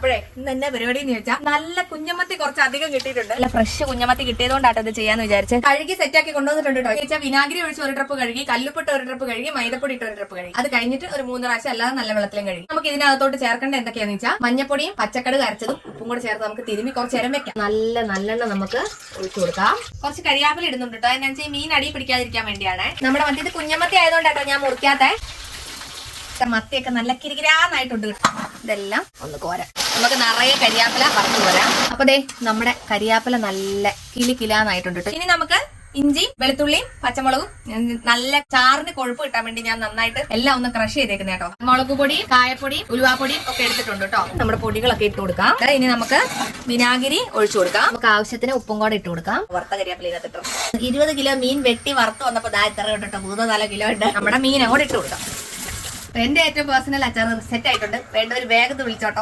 അപ്പോഴേ ഇന്ന് എന്നാ പരിപാടി എന്ന് ചോദിച്ചാൽ നല്ല കുഞ്ഞമത്തി കുറച്ച് അധികം കിട്ടിയിട്ടുണ്ട്. നല്ല ഫ്രഷ് കുഞ്ഞമത്തി കിട്ടിയതുകൊണ്ടാണ് ഇത് ചെയ്യാന്ന് വിചാരിച്ചത്. കഴുകി സെറ്റാക്കി കൊണ്ടുവന്നിട്ടുണ്ട് കേട്ടോ. ചോദിച്ചാൽ വിനാഗിരി ഒഴിച്ച് ഒരു ട്രിപ്പ് കഴുകി, കല്ലുപ്പിട്ട് ഒരു ട്രിപ്പ് കഴുകി, മൈദപ്പൊടി ഇട്ട് ഒരു ട്രിപ്പ് കഴുകി. അത് കഴിഞ്ഞിട്ട് ഒരു 3 പ്രാവശ്യം അല്ലാതെ നല്ല വെള്ളത്തിലും കഴുകി. നമുക്ക് ഇതിനകത്തോട്ട് ചേർക്കേണ്ട എന്തൊക്കെയാന്ന് വെച്ചാൽ മഞ്ഞപ്പൊടിയും പച്ചക്കടുക് അരച്ചതും ഉപ്പും കൂടെ ചേർത്ത് നമുക്ക് തിരുമ്മി കുറച്ച് നേരം വെക്കാം. നല്ല നല്ലെണ്ണ നമുക്ക് ഒഴിച്ചു കൊടുക്കാം. കുറച്ച് കരിയാപ്പില ഇടുന്നുണ്ട് കേട്ടോ. അതിനനുസരിച്ച് മീൻ അടി പിടിക്കാതിരിക്കാൻ വേണ്ടിയാണ്. നമ്മുടെ മറ്റേത് കുഞ്ഞമത്തി ആയതുകൊണ്ടാട്ടോ ഞാൻ മുറിക്കാത്ത. മത്തിയൊക്കെ നല്ല കിരികിരാന്നായിട്ടുണ്ട്. ഇതെല്ലാം ഒന്ന് കോരാം. നമുക്ക് നിറയെ കരിയാപ്പില വറുത്ത് കോരാം. അപ്പൊ ദേ നമ്മുടെ കരിയാപ്പില നല്ല കിലാന്നായിട്ടുണ്ട്. ഇനി നമുക്ക് ഇഞ്ചിയും വെളുത്തുള്ളിയും പച്ചമുളകും നല്ല ചാറിന് കൊഴുപ്പ് കിട്ടാൻ വേണ്ടി ഞാൻ നന്നായിട്ട് എല്ലാം ഒന്ന് ക്രഷ് ചെയ്തേക്കുന്നത് കേട്ടോ. മുളക് പൊടിയും കായപ്പൊടിയും ഉലുവാപ്പൊടിയും ഒക്കെ എടുത്തിട്ടുണ്ട് കേട്ടോ. നമ്മുടെ പൊടികളൊക്കെ ഇട്ട് കൊടുക്കാം. ഇനി നമുക്ക് വിനാഗിരി ഒഴിച്ചു കൊടുക്കാം. നമുക്ക് ആവശ്യത്തിന് ഉപ്പും കൂടെ ഇട്ട് കൊടുക്കാം. വറുത്ത കരിയാപ്പില ഇതിട്ടിട്ട് 20 കിലോ മീൻ വെട്ടി വറുത്ത് വന്നപ്പോ ഇത്ര കേട്ടോ 3-4 കിലോ ഉണ്ട്. നമ്മുടെ മീൻ അങ്ങോട്ട് ഇട്ട് കൊടുക്കാം. എന്റെ ഏറ്റവും പേഴ്സണൽ അച്ചാർ സെറ്റ് ആയിട്ടുണ്ട്. വേണ്ട ഒരു വേഗത്ത് വിളിച്ചോട്ടോ.